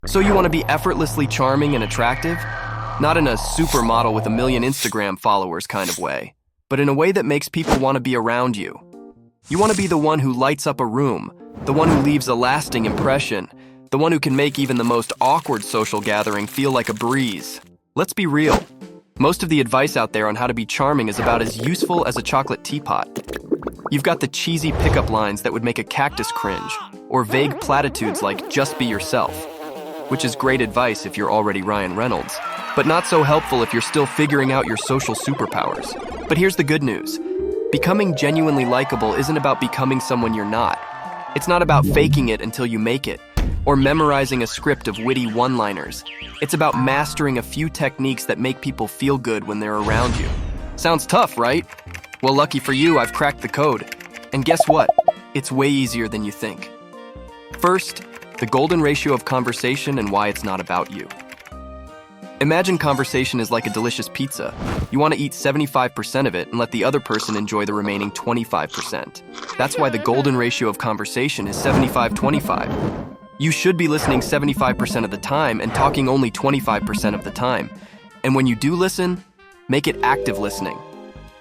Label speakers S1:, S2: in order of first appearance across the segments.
S1: So you want to be effortlessly charming and attractive? Not in a supermodel with a million Instagram followers kind of way, but in a way that makes people want to be around you. You want to be the one who lights up a room, the one who leaves a lasting impression, the one who can make even the most awkward social gathering feel like a breeze. Let's be real. Most of the advice out there on how to be charming is about as useful as a chocolate teapot. You've got the cheesy pickup lines that would make a cactus cringe, or vague platitudes like "just be yourself," which is great advice if you're already Ryan Reynolds, but not so helpful if you're still figuring out your social superpowers. But here's the good news. Becoming genuinely likable isn't about becoming someone you're not. It's not about faking it until you make it, or memorizing a script of witty one-liners. It's about mastering a few techniques that make people feel good when they're around you. Sounds tough, right? Well, lucky for you, I've cracked the code. And guess what? It's way easier than you think. First, the golden ratio of conversation and why it's not about you. Imagine conversation is like a delicious pizza. You want to eat 75% of it and let the other person enjoy the remaining 25%. That's why the golden ratio of conversation is 75-25. You should be listening 75% of the time and talking only 25% of the time. And when you do listen, make it active listening.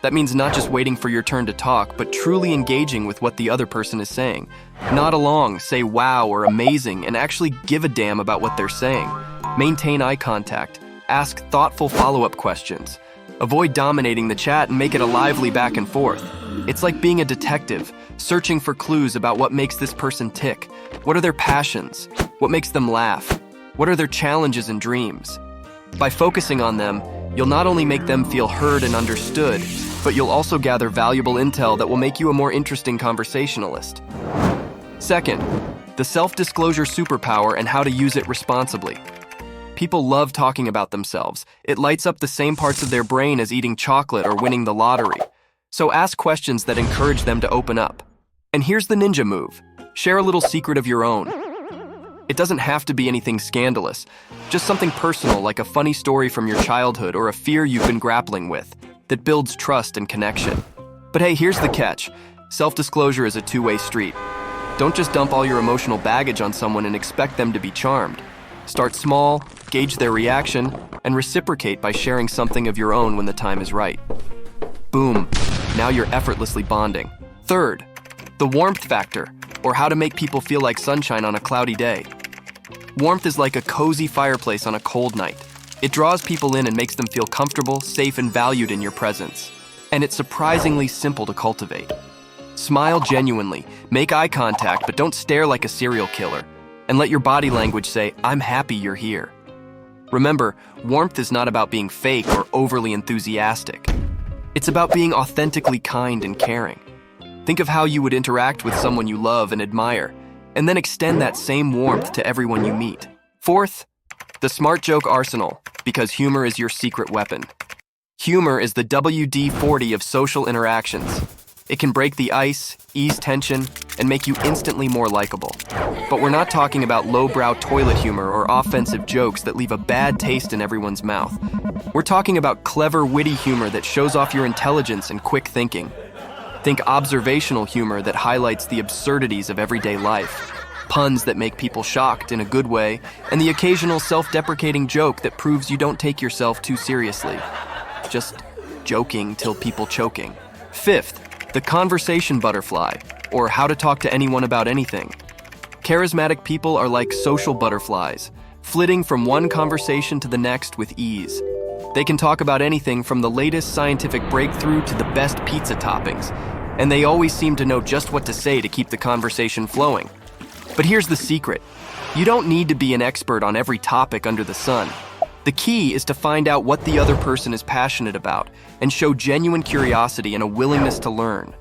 S1: That means not just waiting for your turn to talk, but truly engaging with what the other person is saying. Nod along, say wow or amazing, and actually give a damn about what they're saying. Maintain eye contact. Ask thoughtful follow-up questions. Avoid dominating the chat and make it a lively back and forth. It's like being a detective, searching for clues about what makes this person tick. What are their passions? What makes them laugh? What are their challenges and dreams? By focusing on them, you'll not only make them feel heard and understood, but you'll also gather valuable intel that will make you a more interesting conversationalist. Second, the self-disclosure superpower and how to use it responsibly. People love talking about themselves. It lights up the same parts of their brain as eating chocolate or winning the lottery. So ask questions that encourage them to open up. And here's the ninja move. Share a little secret of your own. It doesn't have to be anything scandalous, just something personal like a funny story from your childhood or a fear you've been grappling with that builds trust and connection. But hey, here's the catch. Self-disclosure is a two-way street. Don't just dump all your emotional baggage on someone and expect them to be charmed. Start small, gauge their reaction, and reciprocate by sharing something of your own when the time is right. Boom, now you're effortlessly bonding. Third, the warmth factor, or how to make people feel like sunshine on a cloudy day. Warmth is like a cozy fireplace on a cold night. It draws people in and makes them feel comfortable, safe, and valued in your presence. And it's surprisingly simple to cultivate. Smile genuinely, make eye contact, but don't stare like a serial killer. And let your body language say, "I'm happy you're here." Remember, warmth is not about being fake or overly enthusiastic. It's about being authentically kind and caring. Think of how you would interact with someone you love and admire, and then extend that same warmth to everyone you meet. Fourth, the smart joke arsenal, because humor is your secret weapon. Humor is the WD-40 of social interactions. It can break the ice, ease tension, and make you instantly more likable. But we're not talking about lowbrow toilet humor or offensive jokes that leave a bad taste in everyone's mouth. We're talking about clever, witty humor that shows off your intelligence and quick thinking. Think observational humor that highlights the absurdities of everyday life, puns that make people shocked in a good way, and the occasional self-deprecating joke that proves you don't take yourself too seriously. Just joking till people choking. Fifth, the conversation butterfly, or how to talk to anyone about anything. Charismatic people are like social butterflies, flitting from one conversation to the next with ease. They can talk about anything from the latest scientific breakthrough to the best pizza toppings, and they always seem to know just what to say to keep the conversation flowing. But here's the secret. You don't need to be an expert on every topic under the sun. The key is to find out what the other person is passionate about and show genuine curiosity and a willingness to learn.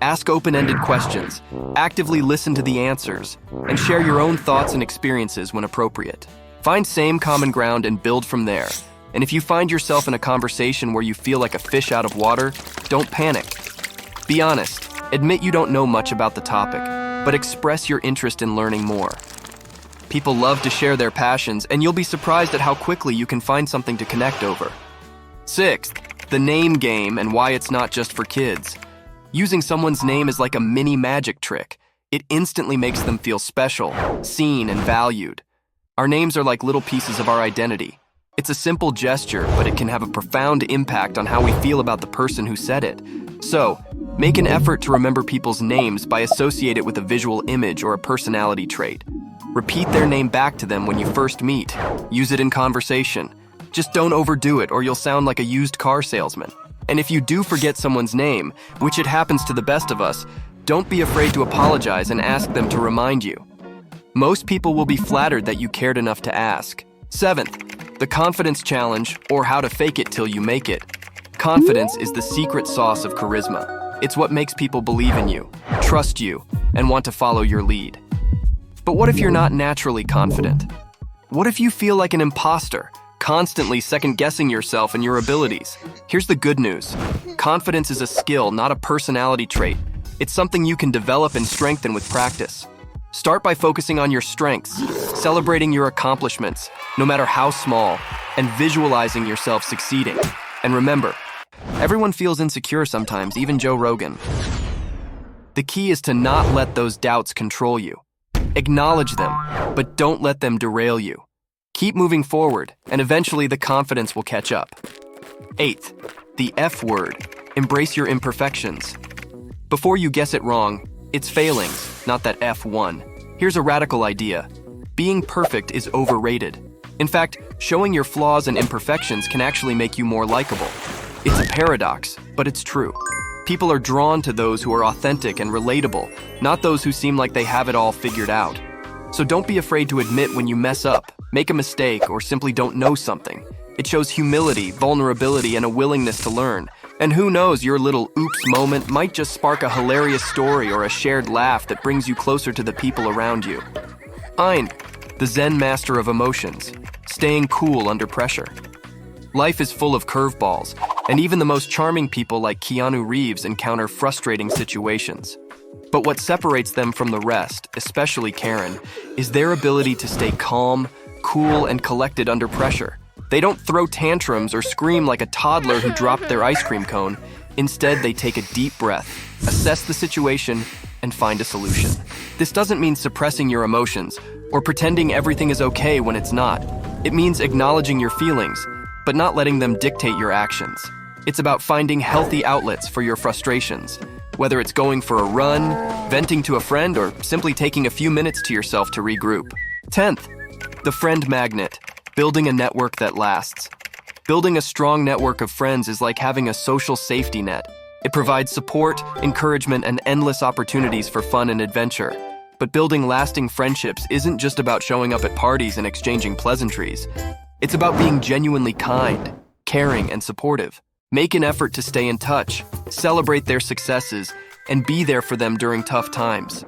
S1: Ask open-ended questions, actively listen to the answers, and share your own thoughts and experiences when appropriate. Find same common ground and build from there. And if you find yourself in a conversation where you feel like a fish out of water, don't panic. Be honest, admit you don't know much about the topic, but express your interest in learning more. People love to share their passions, and you'll be surprised at how quickly you can find something to connect over. Sixth, the name game and why it's not just for kids. Using someone's name is like a mini magic trick. It instantly makes them feel special, seen, and valued. Our names are like little pieces of our identity. It's a simple gesture, but it can have a profound impact on how we feel about the person who said it. So, make an effort to remember people's names by associating it with a visual image or a personality trait. Repeat their name back to them when you first meet. Use it in conversation. Just don't overdo it or you'll sound like a used car salesman. And if you do forget someone's name, which it happens to the best of us, don't be afraid to apologize and ask them to remind you. Most people will be flattered that you cared enough to ask. 7th, the confidence challenge, or how to fake it till you make it. Confidence is the secret sauce of charisma. It's what makes people believe in you, trust you, and want to follow your lead. But what if you're not naturally confident? What if you feel like an imposter, constantly second-guessing yourself and your abilities? Here's the good news. Confidence is a skill, not a personality trait. It's something you can develop and strengthen with practice. Start by focusing on your strengths, celebrating your accomplishments, no matter how small, and visualizing yourself succeeding. And remember, everyone feels insecure sometimes, even Joe Rogan. The key is to not let those doubts control you. Acknowledge them, but don't let them derail you. Keep moving forward, and eventually the confidence will catch up. 8th, the F word. Embrace your imperfections. Before you guess it wrong, it's failings, not that F1. Here's a radical idea. Being perfect is overrated. In fact, showing your flaws and imperfections can actually make you more likable. It's a paradox, but it's true. People are drawn to those who are authentic and relatable, not those who seem like they have it all figured out. So don't be afraid to admit when you mess up, make a mistake, or simply don't know something. It shows humility, vulnerability, and a willingness to learn. And who knows, your little oops moment might just spark a hilarious story or a shared laugh that brings you closer to the people around you. 9, the Zen master of emotions, staying cool under pressure. Life is full of curveballs, and even the most charming people like Keanu Reeves encounter frustrating situations. But what separates them from the rest, especially Karen, is their ability to stay calm, cool, and collected under pressure. They don't throw tantrums or scream like a toddler who dropped their ice cream cone. Instead, they take a deep breath, assess the situation, and find a solution. This doesn't mean suppressing your emotions or pretending everything is okay when it's not. It means acknowledging your feelings, but not letting them dictate your actions. It's about finding healthy outlets for your frustrations, whether it's going for a run, venting to a friend, or simply taking a few minutes to yourself to regroup. 10th, the friend magnet. Building a network that lasts. Building a strong network of friends is like having a social safety net. It provides support, encouragement, and endless opportunities for fun and adventure. But building lasting friendships isn't just about showing up at parties and exchanging pleasantries. It's about being genuinely kind, caring, and supportive. Make an effort to stay in touch, celebrate their successes, and be there for them during tough times.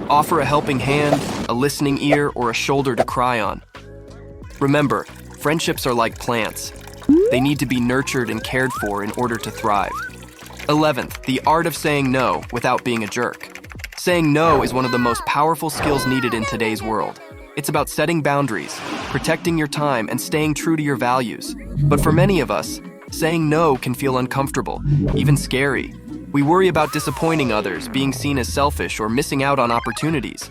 S1: Offer a helping hand, a listening ear, or a shoulder to cry on. Remember, friendships are like plants. They need to be nurtured and cared for in order to thrive. 11th, the art of saying no without being a jerk. Saying no is one of the most powerful skills needed in today's world. It's about setting boundaries, protecting your time, and staying true to your values. But for many of us, saying no can feel uncomfortable, even scary. We worry about disappointing others, being seen as selfish, or missing out on opportunities.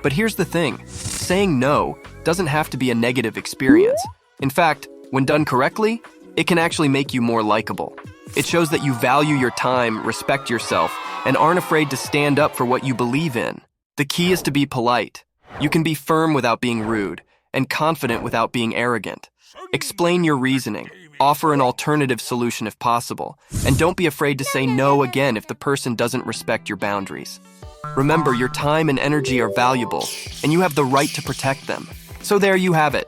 S1: But here's the thing, saying no doesn't have to be a negative experience. In fact, when done correctly, it can actually make you more likable. It shows that you value your time, respect yourself, and aren't afraid to stand up for what you believe in. The key is to be polite. You can be firm without being rude, and confident without being arrogant. Explain your reasoning, offer an alternative solution if possible, and don't be afraid to say no again if the person doesn't respect your boundaries. Remember, your time and energy are valuable, and you have the right to protect them. So there you have it.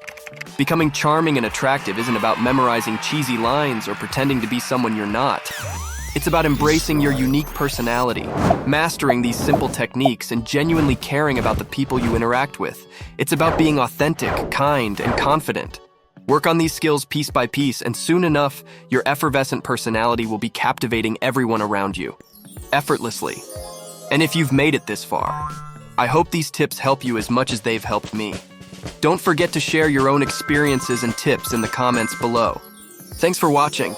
S1: Becoming charming and attractive isn't about memorizing cheesy lines or pretending to be someone you're not. It's about embracing your unique personality, mastering these simple techniques, and genuinely caring about the people you interact with. It's about being authentic, kind, and confident. Work on these skills piece by piece, and soon enough, your effervescent personality will be captivating everyone around you, effortlessly. And if you've made it this far, I hope these tips help you as much as they've helped me. Don't forget to share your own experiences and tips in the comments below. Thanks for watching,